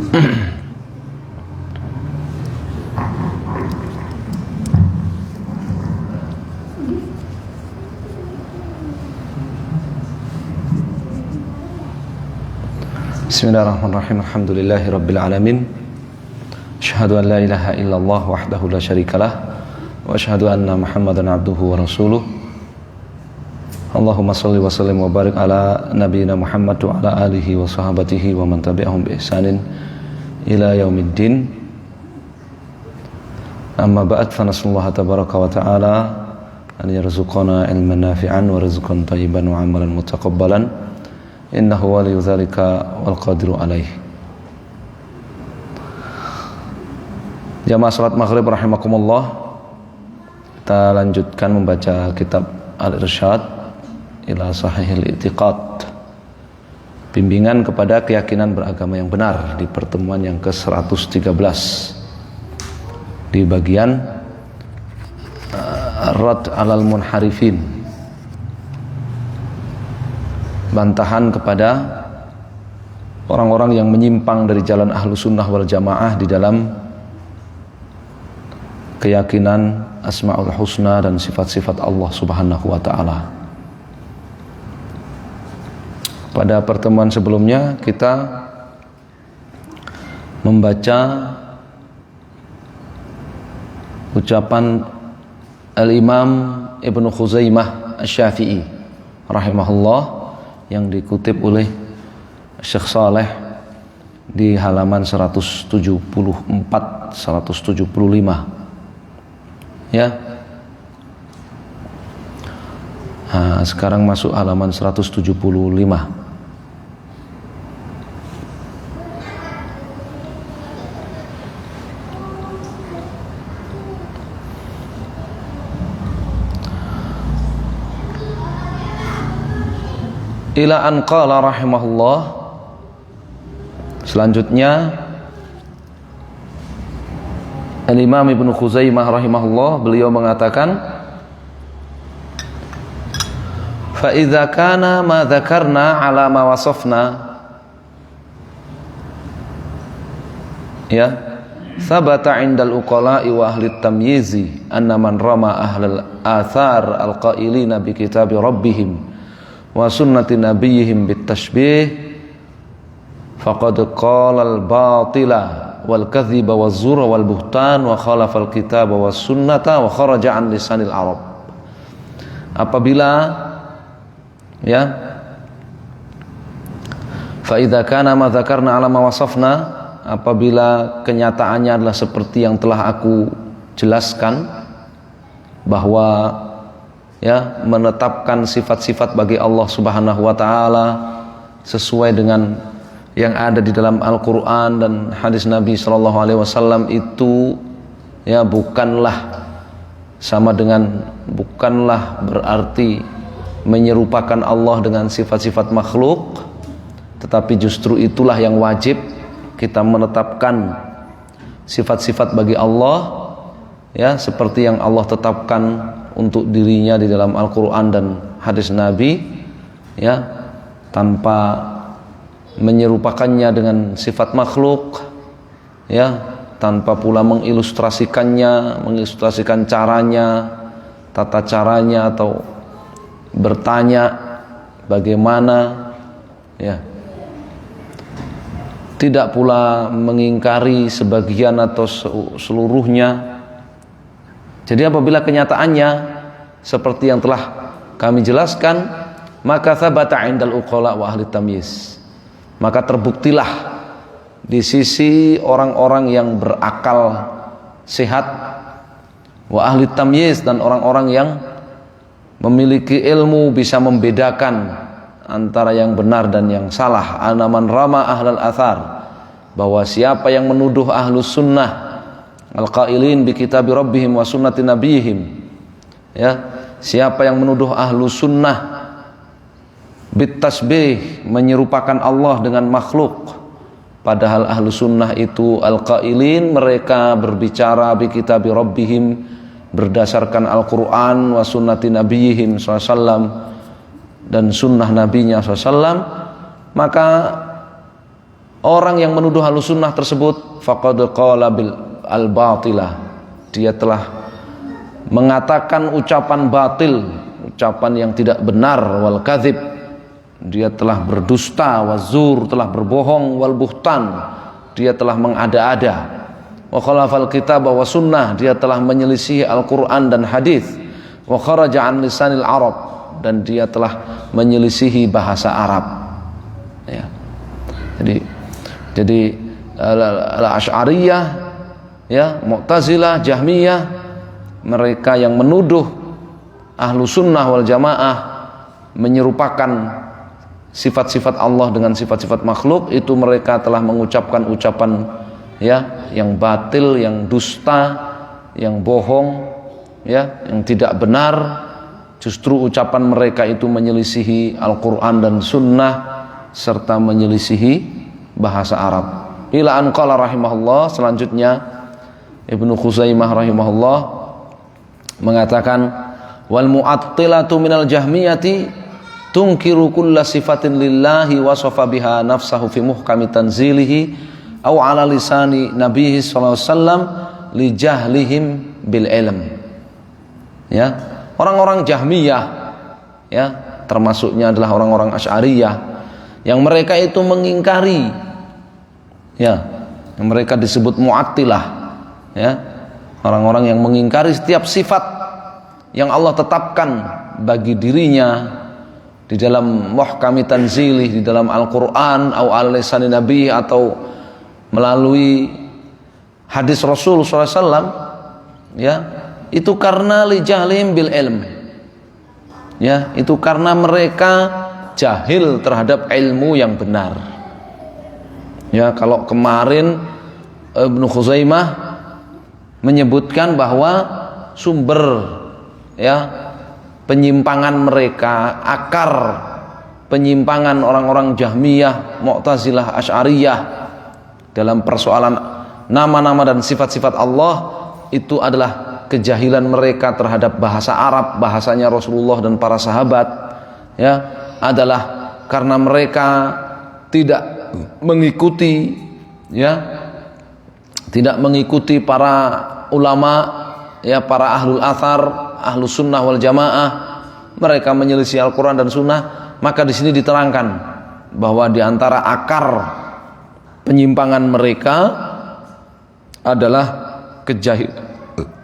Bismillahirrahmanirrahim. Alhamdulillahirabbil alamin. Asyhadu an la ilaha illallah wahdahu la syarikalah wa asyhadu anna Muhammadan abduhu wa rasuluh. Allahumma shalli wa sallim wa barik ala nabiyyina Muhammad wa ala alihi wa sahabatihi wa man tabi'ahum bi ihsanin ila yaumiddin. Amma ba'd, fa nasallahu tabaraka wa ta'ala an yarzuqana ilman nafi'an wa rizqan thayyiban wa amalan mutaqabbalan. Innahu waliyu dzalika wal qadiru alaih. Jamaah salat maghrib rahimakumullah, kita lanjutkan membaca kitab Al-Irsyad ila Sahihil I'tiqad, bimbingan kepada keyakinan beragama yang benar, di pertemuan yang ke-113 di bagian Rad 'alal munharifin, bantahan kepada orang-orang yang menyimpang dari jalan ahlu sunnah wal jamaah di dalam keyakinan asma'ul husna dan sifat-sifat Allah subhanahu wa ta'ala. Pada pertemuan sebelumnya kita membaca ucapan Al-Imam Ibnu Khuzaimah Asy-Syafi'i rahimahullah yang dikutip oleh Syekh Saleh di halaman 174 175 ya. Nah, sekarang masuk halaman 175. Ila an qala rahimahullah. Selanjutnya Al-Imam Ibnu Khuzaimah rahimahullah, beliau mengatakan, fa idza kana ma dzakarna ala ma wasafna, ya, thabata 'indal uqala'i wa ahli tamyizi anna man rama ahlal athar al-qailina bi kitabi rabbihim wa sunnati nabiyihim bitashbih faqad qala al-batila wal kadhiba waz zura wal buhtan wa khalafa al-kitaba was sunnata wa kharaja an lisanil arab. Apabila ya, fa idza kana ma dzakarna ala ma wasafna, apabila kenyataannya adalah seperti yang telah aku jelaskan, bahwa ya, menetapkan sifat-sifat bagi Allah subhanahu wa ta'ala sesuai dengan yang ada di dalam Al-Quran dan hadis Nabi SAW, itu ya bukanlah berarti menyerupakan Allah dengan sifat-sifat makhluk, tetapi justru itulah yang wajib kita menetapkan sifat-sifat bagi Allah ya, seperti yang Allah tetapkan untuk dirinya di dalam Al-Quran dan hadis Nabi, ya, tanpa menyerupakannya dengan sifat makhluk, ya, tanpa pula mengilustrasikan caranya, tata caranya, atau bertanya bagaimana, ya, tidak pula mengingkari sebagian atau seluruhnya. Jadi apabila kenyataannya seperti yang telah kami jelaskan, maka thabata 'indal uqala wa ahli tamyiz, maka terbuktilah di sisi orang-orang yang berakal sehat, wa ahli tamyiz, dan orang-orang yang memiliki ilmu bisa membedakan antara yang benar dan yang salah. Anaman rama ahlal athar, bahwa siapa yang menuduh ahlus sunnah al-qailin bi kitabi rabbihim wa sunnati nabiyihim, ya, siapa yang menuduh ahlu sunnah bitasbih, menyerupakan Allah dengan makhluk, padahal ahlu sunnah itu al-qailin, mereka berbicara bi kitabi rabbihim, berdasarkan Al-Quran, wa sunnati nabiyihim SAW, dan sunnah nabinya SAW, maka Orang yang menuduh Ahlussunnah tersebut faqad qala bil al-batilah, dia telah mengatakan ucapan batil, ucapan yang tidak benar, wal kadzib, dia telah berdusta, wazur, telah berbohong, wal buhtan, dia telah mengada-ada, wa khalafal kitab wa sunnah, dia telah menyelisih Al-Qur'an dan hadis, wa kharaja an lisanil Arab, dan dia telah menyelisihi bahasa Arab. Ya. Jadi al-Asy'ariyah, ya, Mu'tazilah, Jahmiyah, mereka yang menuduh Ahlussunnah wal Jamaah menyerupakan sifat-sifat Allah dengan sifat-sifat makhluk, itu mereka telah mengucapkan ucapan, ya, yang batil, yang dusta, yang bohong, ya, yang tidak benar. Justru ucapan mereka itu menyelisihi Al-Qur'an dan Sunnah serta menyelisihi bahasa Arab. Ila an qala rahimahullah, selanjutnya Ibnu Khuzaimah rahimahullah mengatakan, wal mu'attilatu minal jahmiyati tunkiru kulla sifatin lillahi wasafa biha nafsahu fi muhkami tanzilihi aw ala lisani nabihi sallallahu alaihi wasallam li jahlihim bil ilm. Ya, orang-orang Jahmiyah, ya, termasuknya adalah orang-orang Asy'ariyah, yang mereka itu mengingkari, ya, yang mereka disebut mu'attilah, ya, orang-orang yang mengingkari setiap sifat yang Allah tetapkan bagi dirinya di dalam muhkami tanzilih, di dalam Al-Qur'an, atau al-lisani nabi, atau melalui hadis Rasul SAW, ya, itu karena li jahlim bil ilm, ya, itu karena mereka jahil terhadap ilmu yang benar. Ya, kalau kemarin Ibnu Khuzaimah menyebutkan bahwa sumber, ya, penyimpangan mereka, akar penyimpangan orang-orang Jahmiyah, Mu'tazilah, Asy'ariyah dalam persoalan nama-nama dan sifat-sifat Allah, itu adalah kejahilan mereka terhadap bahasa Arab, bahasanya Rasulullah dan para sahabat, ya, adalah karena mereka tidak mengikuti, ya, tidak mengikuti para ulama, ya, para ahlul athar, ahlus sunnah wal jamaah. Mereka menyelisih Al-Quran dan Sunnah. Maka di sini diterangkan bahwa di antara akar penyimpangan mereka adalah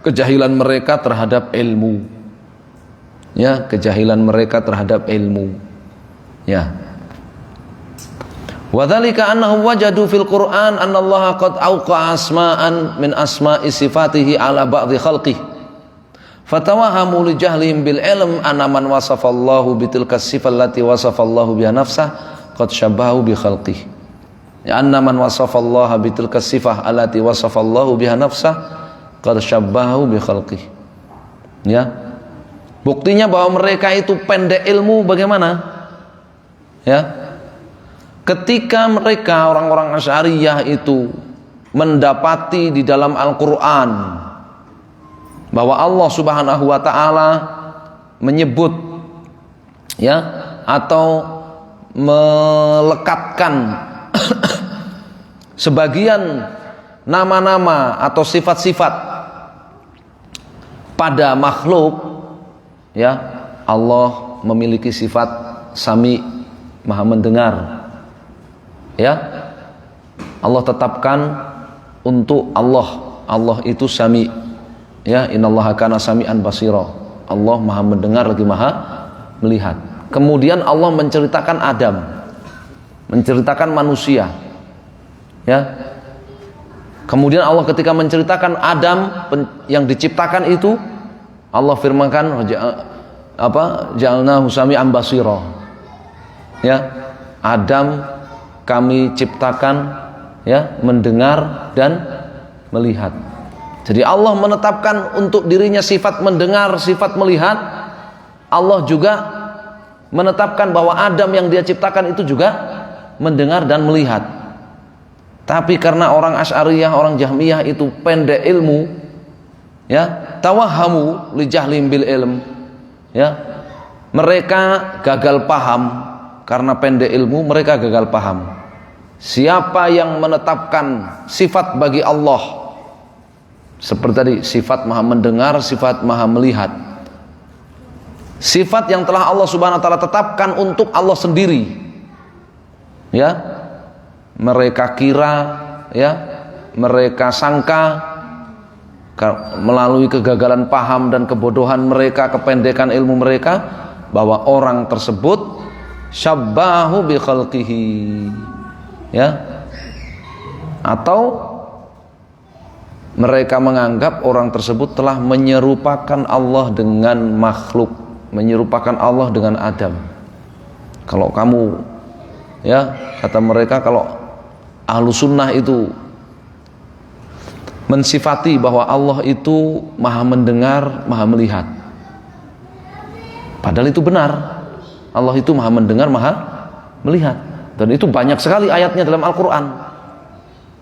kejahilan mereka terhadap ilmu, ya, kejahilan mereka terhadap ilmu, ya. Wadzalika annahum wajadu fil Qur'an annallaha qad awqa asma'an min asma'i sifatihi ala ba'dhi khalqihi fatawahamu li jahlihim bil ilm anna man wasafallahu bitilka sifat allati wasafallahu biha nafsah qad syabbahu bi khalqihi, ya, anna man wasafallaha bitilka sifah allati wasafallahu biha nafsah qad syabbahu bi khalqihi. Ya, buktinya bahwa mereka itu pendek ilmu bagaimana? Ya, ketika mereka orang-orang Asy'ariyah itu mendapati di dalam Al-Qur'an bahwa Allah Subhanahu wa taala menyebut, ya, atau melekatkan sebagian nama-nama atau sifat-sifat pada makhluk, ya, Allah memiliki sifat sami, maha mendengar, ya, Allah tetapkan untuk Allah itu sami, ya, innallaha kana sami'an basira, Allah maha mendengar lagi maha melihat. Kemudian Allah menceritakan Adam, menceritakan manusia, ya. Kemudian Allah ketika menceritakan Adam yang diciptakan itu, Allah firmankan ja'alnahu sami'an basira, ya, Adam kami ciptakan, ya, mendengar dan melihat. Jadi Allah menetapkan untuk dirinya sifat mendengar, sifat melihat. Allah juga menetapkan bahwa Adam yang dia ciptakan itu juga mendengar dan melihat. Tapi karena orang Asy'ariyah, orang Jahmiyah itu pendek ilmu, ya, tawahamu li jahlim bil ilm, ya, mereka gagal paham. Karena pendek ilmu mereka gagal paham, Siapa yang menetapkan sifat bagi Allah seperti tadi, sifat maha mendengar, sifat maha melihat, sifat yang telah Allah subhanahu wa ta'ala tetapkan untuk Allah sendiri, ya, mereka kira, ya, mereka sangka melalui kegagalan paham dan kebodohan mereka, kependekan ilmu mereka, bahwa orang tersebut syabbahu bi khalqihi, ya, atau mereka menganggap orang tersebut telah menyerupakan Allah dengan makhluk, menyerupakan Allah dengan Adam. Kalau kamu, ya, kata mereka, kalau ahlu sunnah itu mensifati bahwa Allah itu maha mendengar, maha melihat, padahal itu benar. Allah itu maha mendengar, maha melihat, dan itu banyak sekali ayatnya dalam Al-Quran,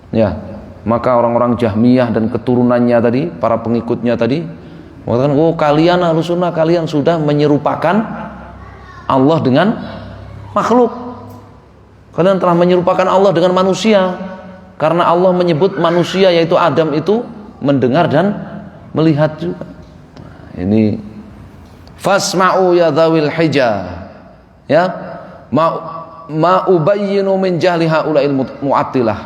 ya. Maka orang-orang Jahmiyah dan keturunannya tadi, para pengikutnya tadi mengatakan, oh kalian ahlu sunnah, kalian sudah menyerupakan Allah dengan makhluk, kalian telah menyerupakan Allah dengan manusia, karena Allah menyebut manusia yaitu Adam itu mendengar dan melihat juga. Ini fasma'u ya dzawil hija, ya, ma ubayyinu min jahli haula'il mu'attilah,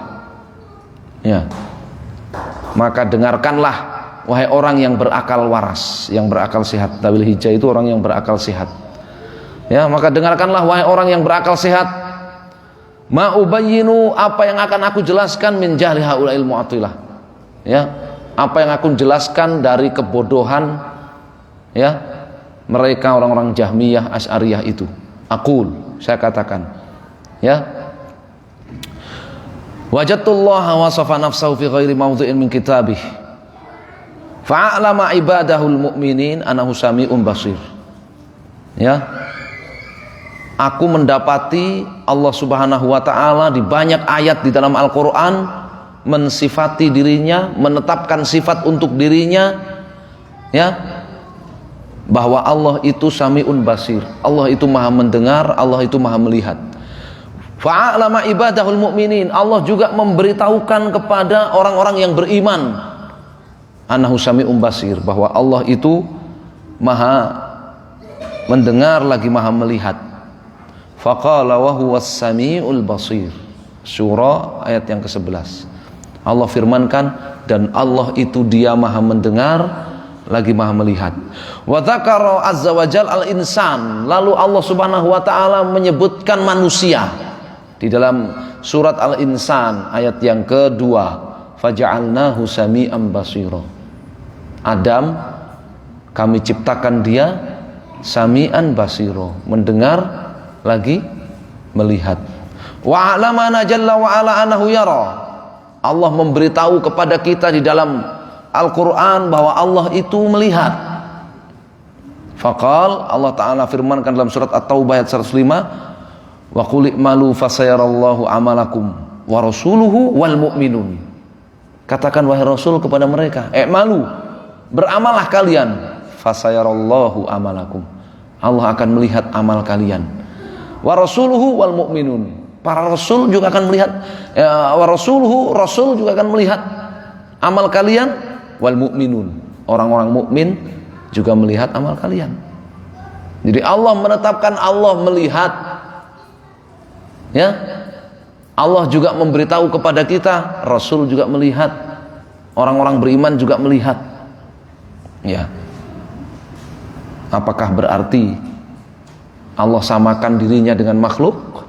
ya, maka dengarkanlah wahai orang yang berakal waras, yang berakal sehat. Dzawil hija itu orang yang berakal sehat, ya, maka dengarkanlah wahai orang yang berakal sehat, ma ubayyinu, apa yang akan aku jelaskan, min jahli haula'il mu'attilah, ya, apa yang aku jelaskan dari kebodohan, ya, mereka orang-orang Jahmiyah, Asy'ariyah itu. Aqul, saya katakan, ya, wajadtullaha wasafa nafsahu fi ghairi mawdhi'in min kitabih fa'alama ibadahul mu'minin anahu sami'un basir, ya, aku mendapati Allah subhanahu wa ta'ala di banyak ayat di dalam Al-Quran mensifati dirinya, menetapkan sifat untuk dirinya, ya, bahwa Allah itu sami'un basir, Allah itu maha mendengar, Allah itu maha melihat. Fa'alama ibadahul mu'minin, Allah juga memberitahukan kepada orang-orang yang beriman, annahu sami'un basir, bahwa Allah itu maha mendengar lagi maha melihat. Faqala wa huwas sami'ul basir, surah ayat yang ke-11. Allah firmankan, dan Allah itu dia maha mendengar lagi maha melihat. Wa dzakara azza wa jal al insan, lalu Allah subhanahu wa ta'ala menyebutkan manusia di dalam surat Al-Insan ayat yang kedua, faja'alnahu sami'an basira, Adam kami ciptakan dia sami'an basira, mendengar lagi melihat. Wa alamana jalla wa ala annahu yara, Allah memberitahu kepada kita di dalam Al-Quran bahwa Allah itu melihat. Faqal, Allah Ta'ala firmankan dalam surat At-Taubah ayat 105, wa qul i'malu fasayarallahu amalakum wa rasuluhu wal mu'minun, katakan wahai Rasul kepada mereka, i'malu, beramalah kalian, fasayarallahu amalakum, Allah akan melihat amal kalian, wa rasuluhu wal mu'minun, para rasul juga akan melihat, wa rasuluhu, rasul juga akan melihat amal kalian, wal mu'minun, orang-orang mukmin juga melihat amal kalian. Jadi Allah menetapkan Allah melihat, ya, Allah juga memberitahu kepada kita, Rasul juga melihat, orang-orang beriman juga melihat, ya. Apakah berarti Allah samakan dirinya dengan makhluk?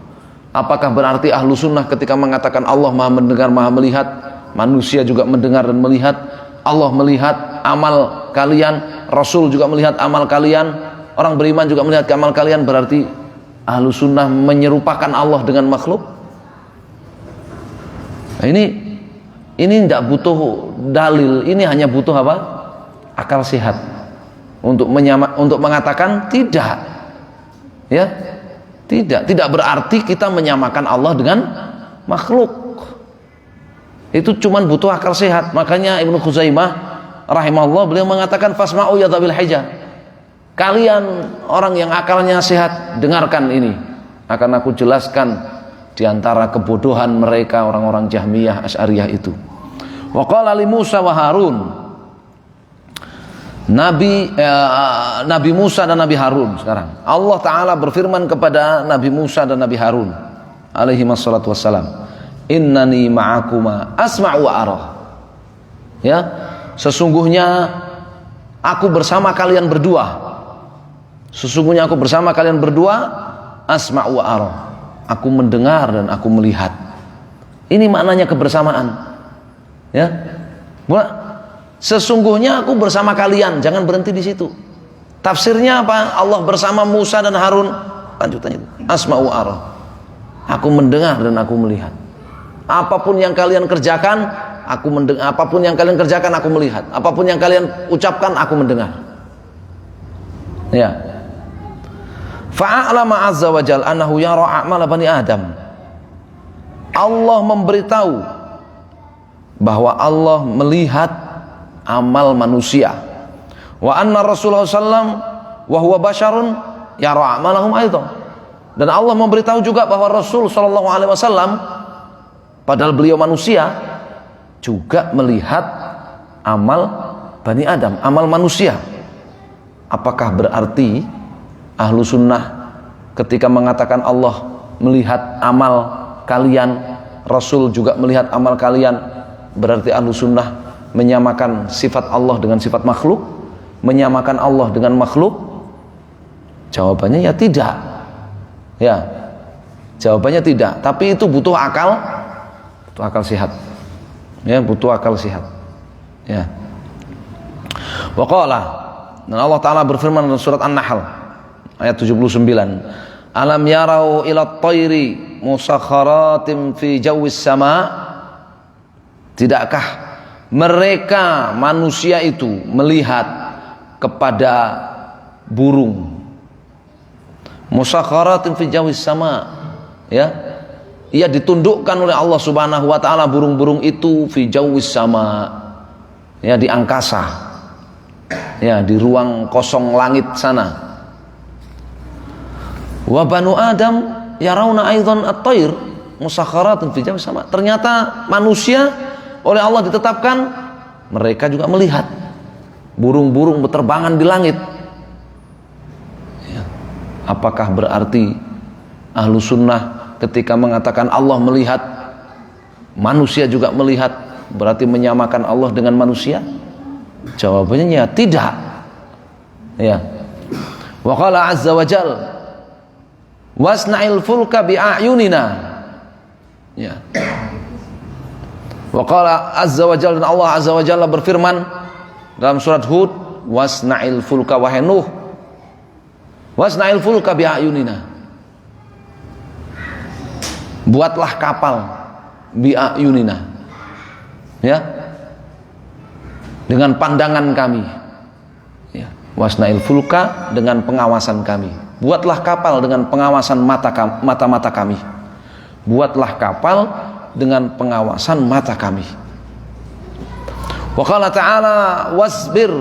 Apakah berarti ahlu sunnah ketika mengatakan Allah maha mendengar maha melihat, manusia juga mendengar dan melihat, Allah melihat amal kalian, Rasul juga melihat amal kalian, orang beriman juga melihat amal kalian, berarti ahlu sunnah menyerupakan Allah dengan makhluk? Nah, ini tidak butuh dalil, ini hanya butuh apa? Akal sehat untuk mengatakan tidak, ya, tidak berarti kita menyamakan Allah dengan makhluk. Itu cuman butuh akal sehat. Makanya Ibnu Khuzaimah rahimahullah beliau mengatakan fasma'u ya dzawil hijah, kalian orang yang akalnya sehat, dengarkan ini, akan aku jelaskan di antara kebodohan mereka orang-orang Jahmiyah Asy'ariyah itu. Wa qala li Musa wa Harun. Nabi Musa dan Nabi Harun sekarang. Allah Ta'ala berfirman kepada Nabi Musa dan Nabi Harun alaihi wassalatu wassalam, innani ma'akuma asma'u wa arah. Ya, sesungguhnya aku bersama kalian berdua. Sesungguhnya aku bersama kalian berdua, asma'u wa arah. Aku mendengar dan aku melihat. Ini maknanya kebersamaan. Ya. Sesungguhnya aku bersama kalian, jangan berhenti di situ. Tafsirnya apa? Allah bersama Musa dan Harun. Lanjutannya itu, asma'u wa arah. Aku mendengar dan aku melihat. Apapun yang kalian kerjakan, aku mendengar. Apapun yang kalian kerjakan, aku melihat. Apapun yang kalian ucapkan, aku mendengar. Ya. Fa'alama azza wa jalla annahu yara a'mal bani Adam. Allah memberitahu bahwa Allah melihat amal manusia. Wa anna Rasulullah sallam wa huwa basyarun yara a'malahum aidan. Dan Allah memberitahu juga bahwa Rasul sallallahu alaihi wasallam padahal beliau manusia juga melihat amal Bani Adam, amal manusia. Apakah berarti ahlu sunnah ketika mengatakan Allah melihat amal kalian, Rasul juga melihat amal kalian, berarti ahlu sunnah menyamakan sifat Allah dengan sifat makhluk, menyamakan Allah dengan makhluk? Jawabannya ya tidak. Ya, jawabannya tidak. Tapi itu butuh akal sehat. Ya, butuh akal sehat. Ya. Wa qala, dan Allah Ta'ala berfirman dalam surat An-Nahl ayat 79, alam yarau ila at-tayri musakharatin fi jawis sama. Tidakkah mereka manusia itu melihat kepada burung musakharatin fi jawis sama, ya, ia ditundukkan oleh Allah Subhanahu wa taala burung-burung itu fi jawis sama, ya, di angkasa, ya, di ruang kosong langit sana. Wa banu Adam yarawna aidan at-tayr musakharatin fi jawis sama. Ternyata manusia oleh Allah ditetapkan mereka juga melihat burung-burung berterbangan di langit. Apakah berarti ahlu sunnah ketika mengatakan Allah melihat, manusia juga melihat, berarti menyamakan Allah dengan manusia? Jawabannya ya tidak. Ya. Wa qala azza wa jal wasna'il fulka bi'ayunina. Ya. Wa qala azza wa jal, dan Allah azza wa jalla berfirman dalam surat Hud, wasna'il fulka wahai Nuh, wasna'il fulka bi'ayunina, buatlah kapal bi'ayunina, ya, dengan pandangan kami, ya, wasna'il fulka dengan pengawasan kami, buatlah kapal dengan pengawasan mata-mata kami, buatlah kapal dengan pengawasan mata kami. Wa qala ta'ala wasbir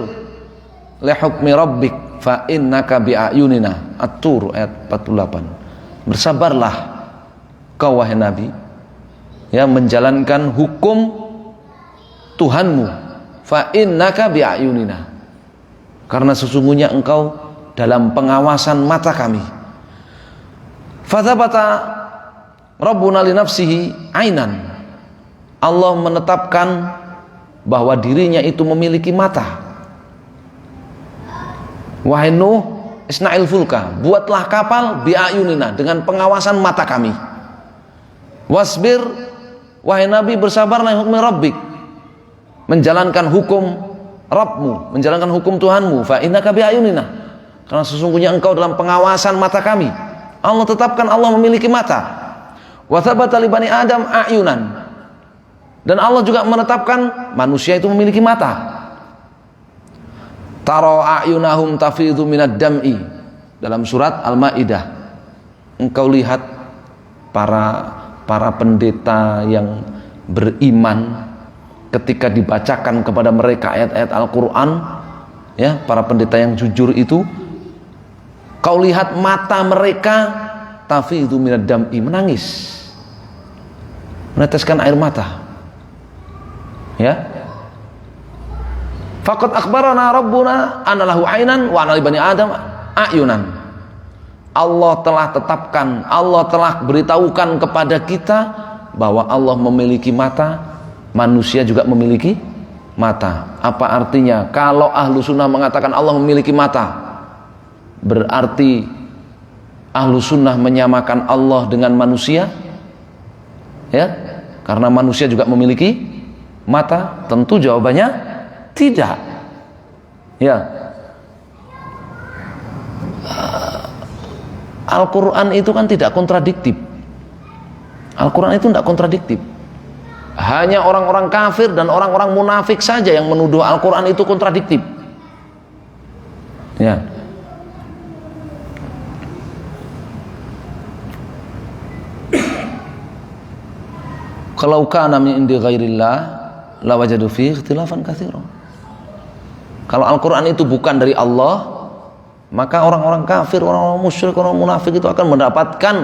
li hukmi rabbik fa innaka bi'ayunina. At-Tur ayat 48. Bersabarlah kau wahai Nabi, ya, menjalankan hukum Tuhanmu, fa innaka bi'ayunina, karena sesungguhnya engkau dalam pengawasan mata kami. Fadzabata Rabbuna li nafsihi ainan. Allah menetapkan bahwa dirinya itu memiliki mata. Wahai Nuh, isna'il fulka, buatlah kapal bi'ayunina dengan pengawasan mata kami. Wasbir, wahai Nabi, bersabarlah hukmi rabbik, menjalankan hukum Rabbmu, menjalankan hukum Tuhanmu, fa innaka bi'ayunina, karena sesungguhnya engkau dalam pengawasan mata kami. Allah tetapkan Allah memiliki mata. Wa tsabata li bani Adam a'yunan, dan Allah juga menetapkan manusia itu memiliki mata. Tara a'yunahum tafidhu minad dam'i, dalam surat Al-Maidah, engkau lihat para pendeta yang beriman ketika dibacakan kepada mereka ayat-ayat Al-Quran, ya, para pendeta yang jujur itu, kau lihat mata mereka tafidhu minad dam'i, menangis, meneteskan air mata. Ya. Faqad akhbarana rabbuna anna lahu ainan wa anna li bani adam ayunan. Allah telah tetapkan, Allah telah beritahukan kepada kita bahwa Allah memiliki mata, manusia juga memiliki mata. Apa artinya? Kalau ahlu sunnah mengatakan Allah memiliki mata, berarti ahlu sunnah menyamakan Allah dengan manusia? Ya, karena manusia juga memiliki mata? Tentu jawabannya tidak. Ya, Al-Quran itu kan tidak kontradiktif. Al-Quran itu tidak kontradiktif. Hanya orang-orang kafir dan orang-orang munafik saja yang menuduh Al-Quran itu kontradiktif. Ya. Kalau kana min indi ghairillah lawajadu fihi ikhtilafan katsiran. Kalau Al-Quran itu bukan dari Allah, maka orang-orang kafir, orang-orang musyrik, orang munafik itu akan mendapatkan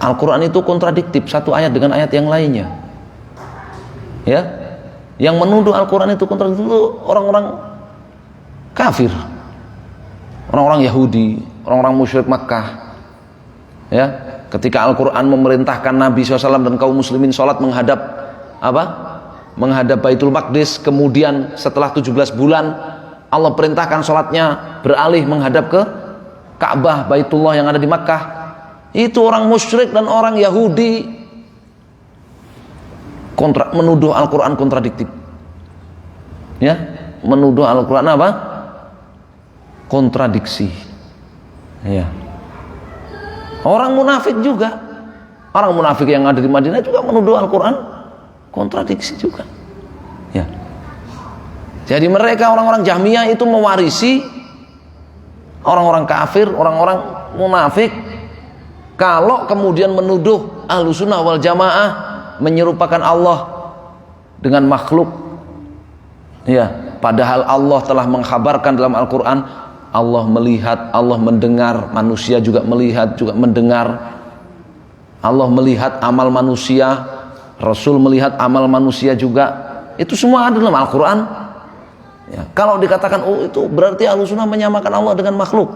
Al-Quran itu kontradiktif satu ayat dengan ayat yang lainnya. Ya, yang menuduh Al-Quran itu kontradiktif itu orang-orang kafir, orang-orang Yahudi, orang-orang musyrik Makkah. Ya, ketika Al-Quran memerintahkan Nabi SAW dan kaum muslimin sholat menghadap apa? Menghadap Baitul Maqdis, kemudian setelah 17 bulan Allah perintahkan sholatnya beralih menghadap ke Ka'bah Baitullah yang ada di Makkah. Itu orang musyrik dan orang Yahudi menuduh Al-Quran kontradiktif. Ya, menuduh Al-Quran apa? Kontradiksi. Ya. Orang munafik juga, orang munafik yang ada di Madinah juga menuduh Al-Quran kontradiksi juga. Ya. Jadi mereka orang-orang Jahmiyah itu mewarisi orang-orang kafir, orang-orang munafik. Kalau kemudian menuduh Ahlussunnah wal Jamaah menyerupakan Allah dengan makhluk, ya, padahal Allah telah mengkhabarkan dalam Al-Quran, Allah melihat, Allah mendengar, manusia juga melihat, juga mendengar. Allah melihat amal manusia, Rasul melihat amal manusia juga. Itu semua ada dalam Al-Quran. Ya, kalau dikatakan oh itu berarti Ahlussunnah menyamakan Allah dengan makhluk,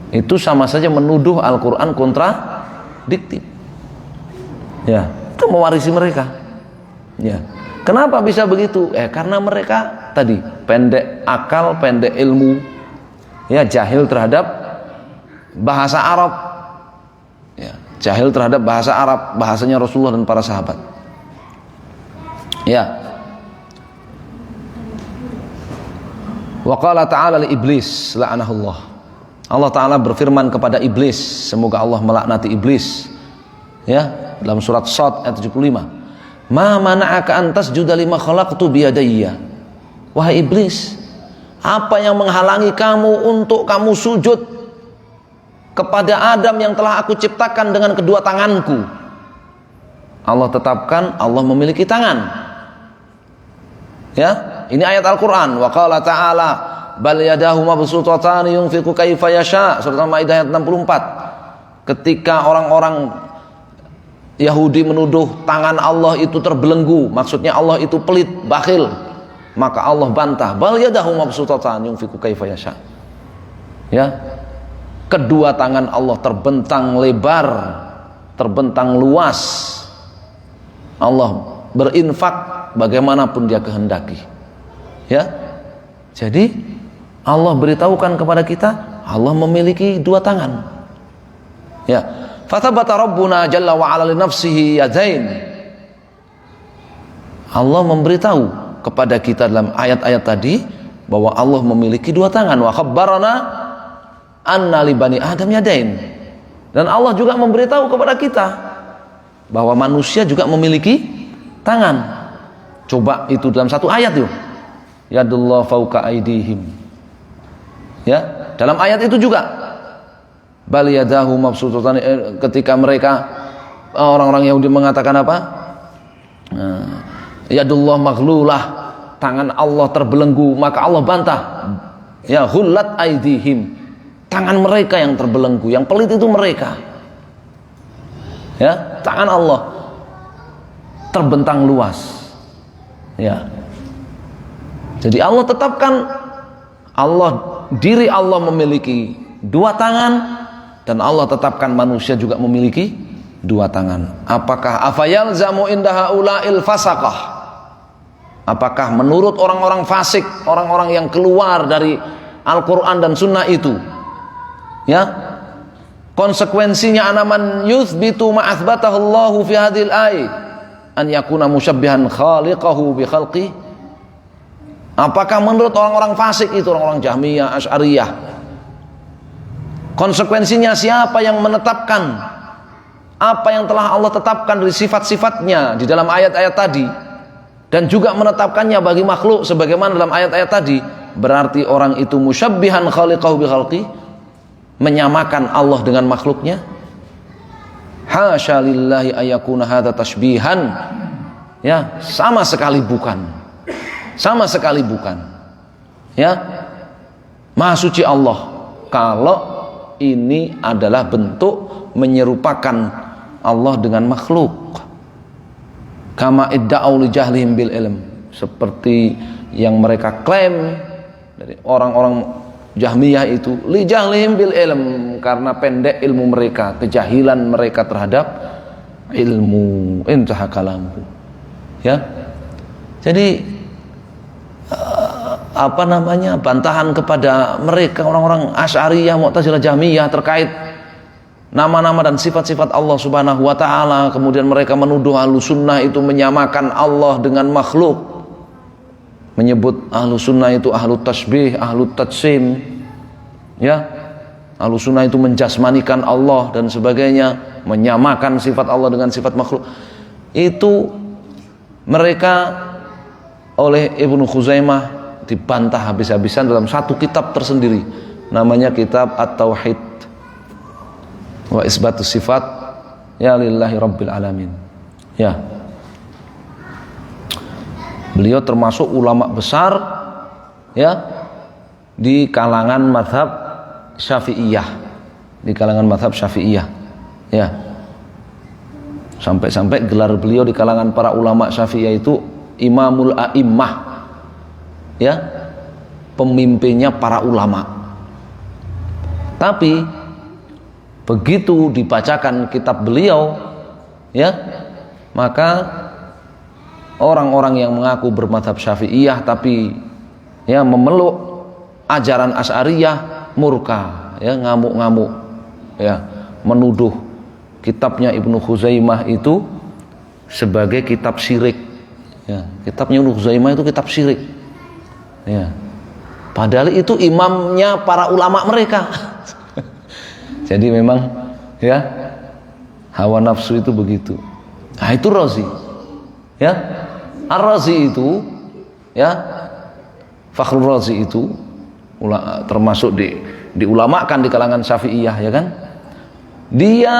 itu sama saja menuduh Al-Quran kontradiktif. Ya, itu mewarisi mereka. Ya, kenapa bisa begitu? Karena mereka tadi pendek akal, pendek ilmu, ya, jahil terhadap bahasa Arab, ya, jahil terhadap bahasa Arab, bahasanya Rasulullah dan para sahabat. Ya. Wa qala ta'ala li iblis la'anahullah. Allah Ta'ala berfirman kepada iblis, semoga Allah melaknati iblis. Ya, dalam surat Shad ayat 75. Ma mana'aka an tasjuda lima khalaqtu biyadayya. Wahai iblis, apa yang menghalangi kamu untuk kamu sujud kepada Adam yang telah aku ciptakan dengan kedua tanganku? Allah tetapkan Allah memiliki tangan. Ya, ini ayat Al-Quran. Wa qala ta'ala bal yadahu mabsutatan yunfiqu kaifa yasha. Surat Al-Maidah ayat 64. Ketika orang-orang Yahudi menuduh tangan Allah itu terbelenggu, maksudnya Allah itu pelit, bakhil, maka Allah bantah, bal yadahu mabsutatan yunfiqu kaifa yasha. Ya, kedua tangan Allah terbentang lebar, terbentang luas. Allah berinfak bagaimanapun dia kehendaki. Ya, jadi Allah beritahukan kepada kita Allah memiliki dua tangan. Ya, fatabata rabbuna jalla wa ala li nafsihi yadain. Allah memberitahu kepada kita dalam ayat-ayat tadi bahwa Allah memiliki dua tangan. Wa khabbarana anna li bani adam yadain. Dan Allah juga memberitahu kepada kita bahwa manusia juga memiliki tangan. Coba itu dalam satu ayat yuk. Yadullah fauqa aidihim. Ya, dalam ayat itu juga. Bal yadahu mabsutatan, ketika mereka orang-orang Yahudi mengatakan apa? Yadullah maghlulah, tangan Allah terbelenggu, maka Allah bantah. Ya, hullat aidihim. Tangan mereka yang terbelenggu, yang pelit itu mereka. Ya, tangan Allah terbentang luas. Ya. Jadi Allah tetapkan diri Allah memiliki dua tangan, dan Allah tetapkan manusia juga memiliki dua tangan. Apakah afayalzamu indaha ulail fasaqah? Apakah menurut orang-orang fasik, orang-orang yang keluar dari Al-Quran dan Sunnah itu, ya, konsekuensinya anaman yuthbitu ma'athbatahu Allahu fi hadhil ayat an yakuna musyabbihan khaliqahu bi khalqi? Apakah menurut orang-orang fasik itu, orang-orang Jahmiyah, Asy'ariyah, konsekuensinya siapa yang menetapkan apa yang telah Allah tetapkan dari sifat-sifatnya di dalam ayat-ayat tadi, dan juga menetapkannya bagi makhluk sebagaimana dalam ayat-ayat tadi, berarti orang itu musyabbihan khaliqahu bi khalqi, menyamakan Allah dengan makhluknya? Hasya lillahi ayyakuna hadza tashbihan. Ya, sama sekali bukan. Sama sekali bukan. Ya. Maha suci Allah kalau ini adalah bentuk menyerupakan Allah dengan makhluk. Kama idda'u li jahlihim bil ilm, seperti yang mereka klaim dari orang-orang Jahmiyah itu, li jahlihim bil ilm, karena pendek ilmu mereka, kejahilan mereka terhadap ilmu. Intaha kalamuhu. Ya. Jadi bantahan kepada mereka orang-orang Asy'ariyah, Mu'tazilah, Jahmiyah terkait nama-nama dan sifat-sifat Allah Subhanahu wa taala, kemudian mereka menuduh Ahlussunnah itu menyamakan Allah dengan makhluk, menyebut Ahlussunnah itu ahlu tasbih, ahlu tajsim, ya, Ahlussunnah itu menjasmanikan Allah dan sebagainya, menyamakan sifat Allah dengan sifat makhluk. Itu mereka oleh Ibnu Khuzaimah dibantah habis-habisan dalam satu kitab tersendiri, namanya kitab At-Tauhid wa isbatus sifat ya lillahi rabbil alamin. Ya, beliau termasuk ulama besar, ya, di kalangan mazhab Syafi'iyah, ya, sampai-sampai gelar beliau di kalangan para ulama Syafi'iyah itu Imamul A'immah, ya, pemimpinnya para ulama. Tapi begitu dibacakan kitab beliau, ya, maka orang-orang yang mengaku bermadzhab Syafi'iyah tapi ya memeluk ajaran Asy'ariyah murka, ya, ngamuk-ngamuk, ya, menuduh kitabnya Ibnu Khuzaimah itu sebagai kitab syirik. Ya, kitabnya Ibnu Khuzaimah itu kitab syirik. Ya. Padahal itu imamnya para ulama mereka. Jadi memang, ya, hawa nafsu itu begitu. Nah, itu Razi. Ya. Ar-Razi itu, ya, Fakhrul Razi itu termasuk diulamakan di kalangan Syafi'iyah, ya kan? Dia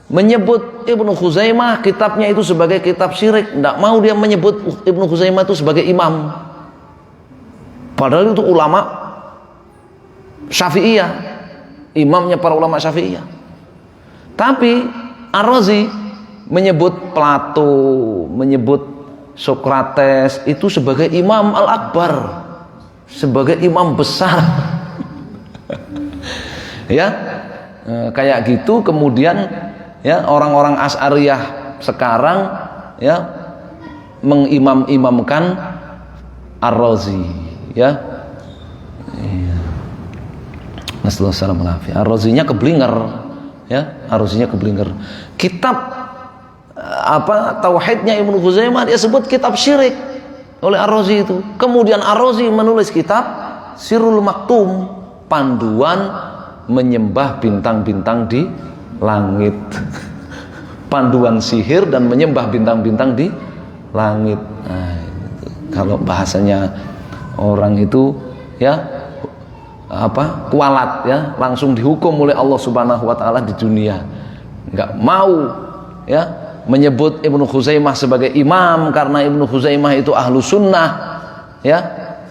menyebut Ibnu Khuzaimah kitabnya itu sebagai kitab syirik. Tidak mau dia menyebut Ibnu Khuzaimah itu sebagai imam. Padahal itu ulama Syafi'iyah, imamnya para ulama Syafi'iyah. Tapi Ar-Razi menyebut Plato, menyebut Sokrates itu sebagai imam al-akbar, sebagai imam besar. Ya, kayak gitu. Kemudian, ya, orang-orang Asy'ariyah sekarang, ya, mengimam-imamkan Ar-Razi, ya. Nasallallahu Ar-Razinya keblinger, ya, Ar-Razinya keblinger. Kitab Tauhidnya Ibnu Khuzaimah dia sebut kitab syirik oleh Ar-Razi itu. Kemudian Ar-Razi menulis kitab Sirrul Maktum, panduan menyembah bintang-bintang di langit. Panduan sihir dan menyembah bintang-bintang di langit. Nah, kalau bahasanya orang itu, ya, kualat, ya, langsung dihukum oleh Allah Subhanahu wa taala di dunia. Enggak mau, ya, menyebut Ibnu Khuzaimah sebagai imam karena Ibnu Khuzaimah itu ahlu sunnah, ya,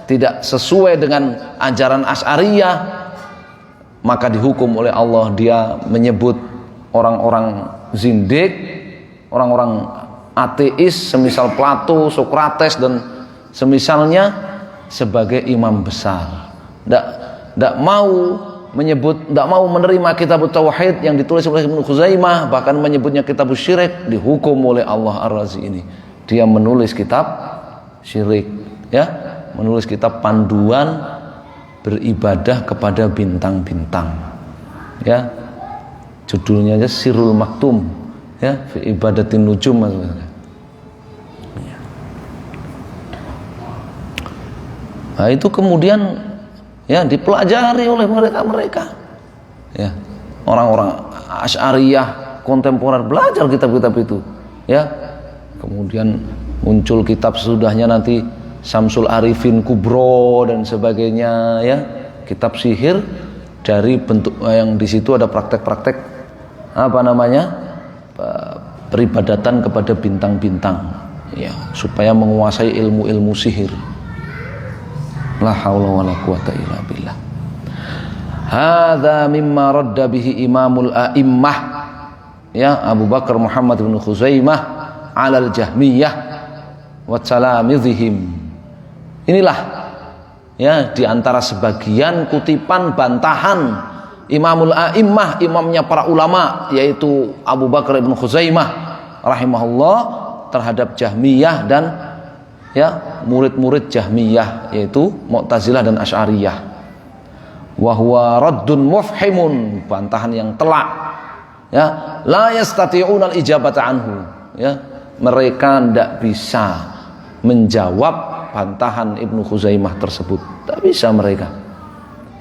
tidak sesuai dengan ajaran Asy'ariyah, maka dihukum oleh Allah. Dia menyebut orang-orang zindik, orang-orang ateis semisal Plato, Sokrates dan semisalnya sebagai imam besar. Tidak mau menyebut, tidak mau menerima kitab tauhid yang ditulis oleh Ibnu Khuzaimah, bahkan menyebutnya kitab syirik, dihukum oleh Allah Ar-Razi ini. Dia menulis kitab syirik, ya, menulis kitab panduan beribadah kepada bintang-bintang, ya, judulnya aja Sirrul Maktum, ya, fi ibadatin nujum. Nah, itu kemudian ya dipelajari oleh mereka, ya, orang-orang Asy'ariyah kontemporer belajar kitab-kitab itu, ya. Kemudian muncul kitab sesudahnya nanti Syamsul Arifin Kubro dan sebagainya, ya, kitab sihir dari bentuk yang di situ ada praktek-praktek apa namanya peribadatan kepada bintang-bintang, ya, supaya menguasai ilmu-ilmu sihir. La haula wala quwata illa billah. Hadza mimma radda bihi imamul a'immah, ya, Abu Bakar Muhammad bin Khuzaimah 'alal Jahmiyah wa salamizihim. Inilah, ya, di antara sebagian kutipan bantahan Imamul A'immah, imamnya para ulama, yaitu Abu Bakar bin Khuzaimah rahimahullah, terhadap Jahmiyah dan, ya, murid-murid Jahmiyah, yaitu Mu'tazilah dan Asy'ariyah. Wa huwa raddun mufhimun, bantahan yang telak, ya, la yastati'una al-ijabata anhu, ya, mereka tidak bisa menjawab bantahan Ibnu Khuzaimah tersebut, tak bisa mereka,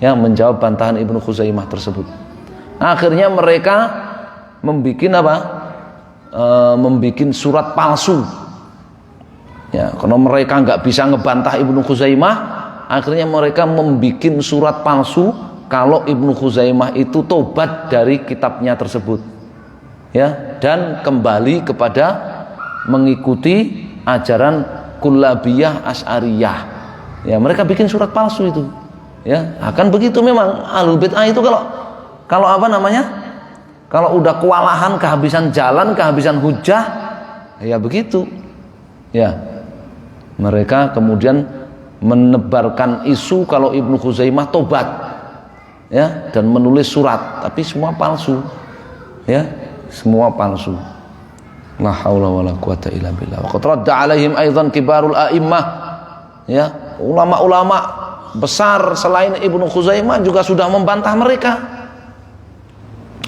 ya, menjawab bantahan Ibnu Khuzaimah tersebut. Akhirnya mereka membikin apa? Membikin surat palsu. Ya, karena mereka nggak bisa ngebantah Ibnu Khuzaimah, akhirnya mereka membikin surat palsu kalau Ibnu Khuzaimah itu tobat dari kitabnya tersebut, ya, dan kembali kepada mengikuti ajaran Kullabiyah Asy'ariyah. Ya, mereka bikin surat palsu itu, ya. Akan begitu memang Ahlul Bid'ah itu kalau apa namanya? Kalau udah kewalahan, kehabisan jalan, kehabisan hujah, ya begitu. Ya. Mereka kemudian menebarkan isu kalau Ibnu Khuzaimah tobat, ya, dan menulis surat, tapi semua palsu, ya, semua palsu. La haula wala quwata illa billah. Wa qad radda alaihim aidan kibarul a'immah, ya, ulama-ulama besar selain Ibnu Khuzaimah juga sudah membantah mereka,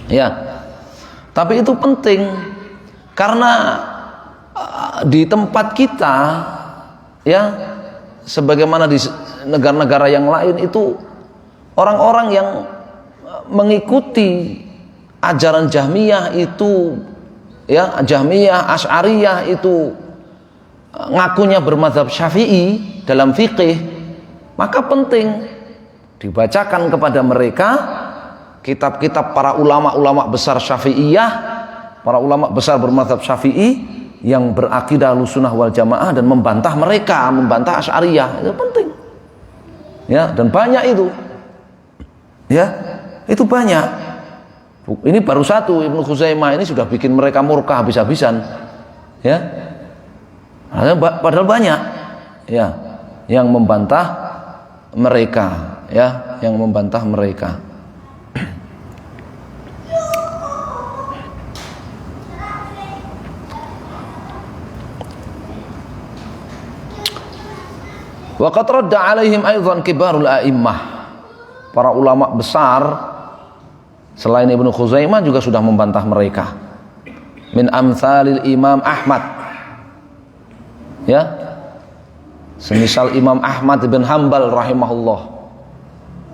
ya. Tapi itu penting karena di tempat kita, ya, sebagaimana di negara-negara yang lain itu orang-orang yang mengikuti ajaran Jahmiyah itu, ya, Jahmiyah, Asy'ariyah itu ngakunya bermadzhab Syafi'i dalam fikih, maka penting dibacakan kepada mereka kitab-kitab para ulama-ulama besar Syafi'iyah, para ulama besar bermadzhab Syafi'i yang berakidah Ahlussunnah wal Jamaah dan membantah mereka, membantah Asy'ariyah. Itu penting, ya, dan banyak itu, ya, itu banyak. Ini baru satu, Ibnu Khuzaimah ini sudah bikin mereka murka habis-habisan, ya, padahal banyak, ya, yang membantah mereka, ya, yang membantah mereka. Wa qad radda alaihim aidan kibarul a'immah, para ulama besar selain Ibnu Khuzaimah juga sudah membantah mereka. Min amsalil Imam Ahmad, ya, semisal Imam Ahmad bin Hanbal rahimahullah,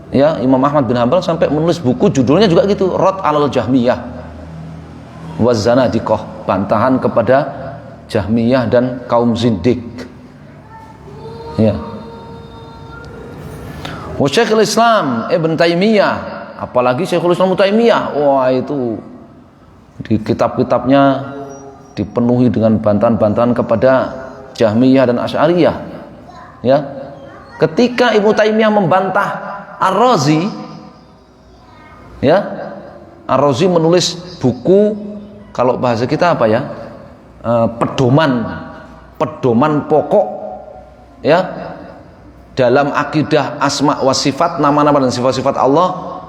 ya, Imam Ahmad bin Hanbal sampai menulis buku judulnya juga gitu, Rad alal Jahmiyah wa Zanadiqah, bantahan kepada Jahmiyah dan kaum zindik, ya. Wa Syekhul Islam Ibn Taimiyah, apalagi Syekhul Islam Ibn Taimiyah, wah, itu di kitab-kitabnya dipenuhi dengan bantahan-bantahan kepada Jahmiyah dan Asy'ariyah, ya. Ketika Ibnu Taimiyah membantah Ar-Razi, ya, Ar-Razi menulis buku kalau bahasa kita apa ya, pedoman pokok ya dalam akidah asma wa sifat, nama-nama dan sifat-sifat Allah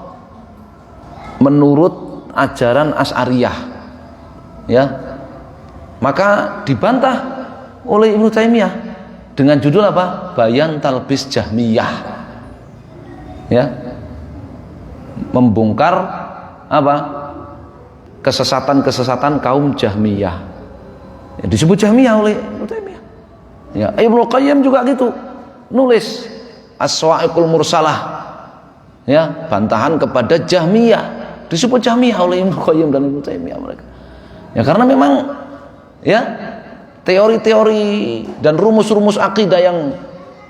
menurut ajaran Asy'ariyah ya. Maka dibantah oleh Ibnu Taimiyah dengan judul apa? Bayan Talbis Jahmiyah ya, membongkar apa? Kesesatan-kesesatan kaum Jahmiyah ya, disebut Jahmiyah oleh Ibnu Taimiyah ya. Ibnu Qayyim juga gitu, nulis As-Sawa'iqul Mursalah ya, bantahan kepada Jahmiyah, disebut Jahmiyah oleh Ibnu Qayyim dan Ibnu Taimiyah mereka ya, karena memang ya teori-teori dan rumus-rumus akidah yang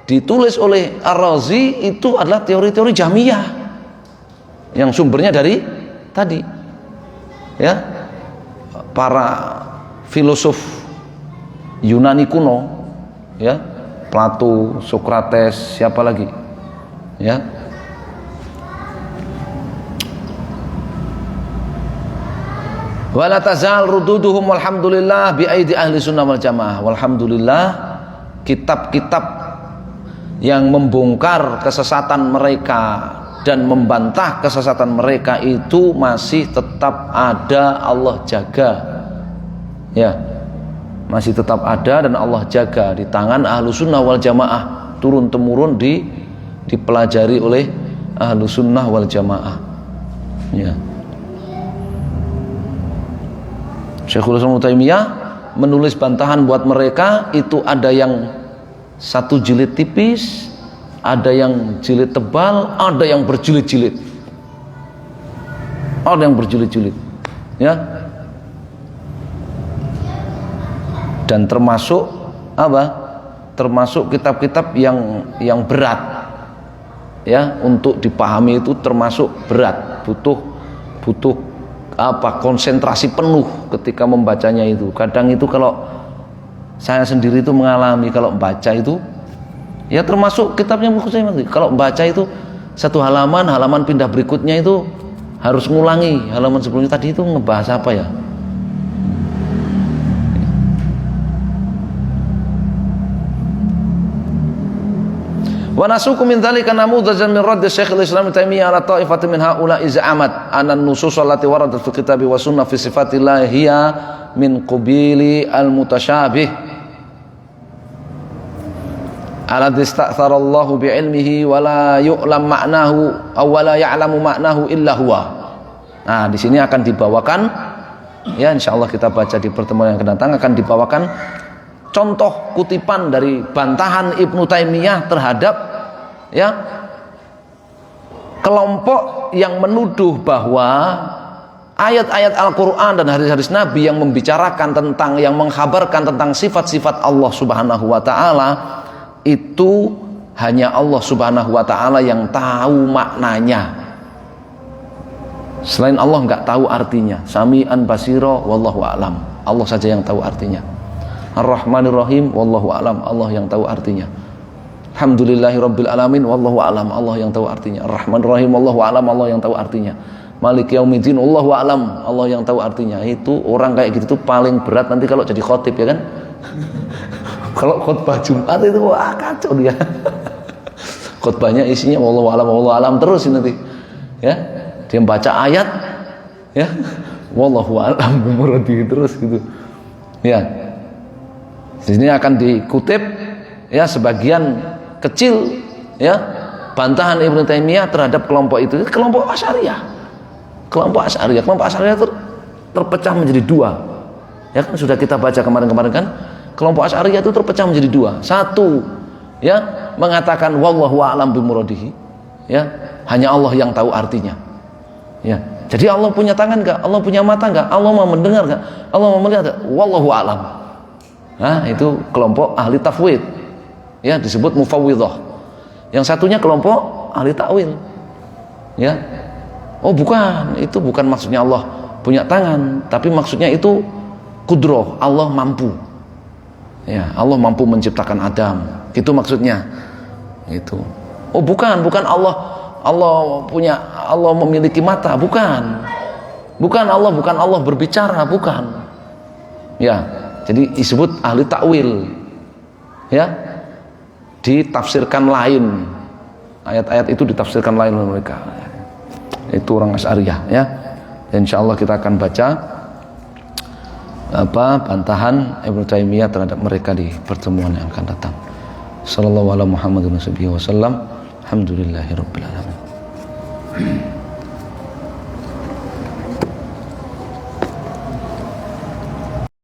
ditulis oleh Ar-Razi itu adalah teori-teori Jahmiyah yang sumbernya dari tadi ya, para filosof Yunani kuno ya, Plato, Sokrates, siapa lagi ya. Wala tazal rududuhum walhamdulillah bi aidi ahli sunnah wal jamaah. Walhamdulillah, kitab-kitab yang membongkar kesesatan mereka dan membantah kesesatan mereka itu masih tetap ada, Allah jaga ya, masih tetap ada dan Allah jaga di tangan ahlu sunnah wal jamaah, turun temurun dipelajari oleh ahlu sunnah wal jamaah ya. Syekhul Islam Ibnu Taimiyah menulis bantahan buat mereka itu, ada yang satu jilid tipis, ada yang jilid tebal, ada yang berjilid-jilid, ya. Dan termasuk apa? Termasuk kitab-kitab yang berat, ya, untuk dipahami itu termasuk berat, butuh apa? Konsentrasi penuh ketika membacanya itu. Kadang itu kalau saya sendiri itu mengalami, kalau baca itu ya, termasuk kitabnya kalau baca itu satu halaman pindah berikutnya itu harus ngulangi halaman sebelumnya tadi itu ngebahas apa ya. Wa nasuku min dzalika namudzajan min radd Syekhul Islam Ibnu Taimiyah ala ta'ifatin min haula iz'amat anna an-nusus allati waradat fil kitabi wa sunnah fi sifatillah hiya min qabili al-mutasyabih alladzi ista'thara Allah bi ilmihi wa la yu'lam ma'nahu aw la ya'lamu ma'nahu illa huwa. Nah, di sini akan dibawakan ya, insyaallah kita baca di pertemuan yang akan datang, akan dibawakan contoh kutipan dari bantahan Ibnu Taimiyah terhadap ya kelompok yang menuduh bahwa ayat-ayat Al-Quran dan hadis-hadis Nabi yang membicarakan tentang, yang mengkhabarkan tentang sifat-sifat Allah Subhanahu wa Ta'ala itu hanya Allah Subhanahu wa Ta'ala yang tahu maknanya, selain Allah nggak tahu artinya. Sami'an basiro wallahu a'lam, Allah saja yang tahu artinya. Ar-Rahmanir Rahim wallahu a'lam, Allah yang tahu artinya. Alhamdulillahi rabbil alamin wallahu a'lam, Allah yang tahu artinya. Ar-Rahmanir Rahim wallahu a'lam, Allah yang tahu artinya. Maliki yaumiddin wallahu a'lam, Allah yang tahu artinya. Itu orang kayak gitu tuh paling berat nanti kalau jadi khotib, ya kan? Kalau khutbah Jumat itu wah kacau dia. Khutbahnya isinya wallahu a'lam terus nanti. Ya, dia baca ayat ya, wallahu a'lam bimuradihi terus gitu. Ya. Di sini akan dikutip ya sebagian kecil ya bantahan Ibnu Taimiyah terhadap kelompok itu, kelompok Asy'ariyah. Kelompok Asy'ariyah terpecah menjadi dua. Ya kan sudah kita baca kemarin-kemarin kan, kelompok Asy'ariyah itu terpecah menjadi dua. Satu ya mengatakan wallahu a'lam bimuradihi, ya hanya Allah yang tahu artinya. Ya. Jadi Allah punya tangan enggak? Allah punya mata enggak? Allah mau mendengar enggak? Allah mau melihat enggak? Wallahu a'lam. Nah, itu kelompok ahli tafwid, ya disebut mufawwidhah. Yang satunya kelompok ahli takwil, ya. Oh bukan, itu bukan maksudnya Allah punya tangan, tapi maksudnya itu kudroh, Allah mampu. Ya, Allah mampu menciptakan Adam, itu maksudnya. Itu. Oh bukan Allah memiliki mata, bukan. Bukan Allah berbicara, bukan. Ya, jadi disebut ahli takwil. Ya. Ditafsirkan lain. Ayat-ayat itu ditafsirkan lain oleh mereka. Itu orang Asy'ariyah, ya. Dan insyaallah kita akan baca bantahan Ibnu Taimiyah terhadap mereka di pertemuan yang akan datang. Sallallahu alaihi Muhammad wasallam. Alhamdulillahirabbil alamin.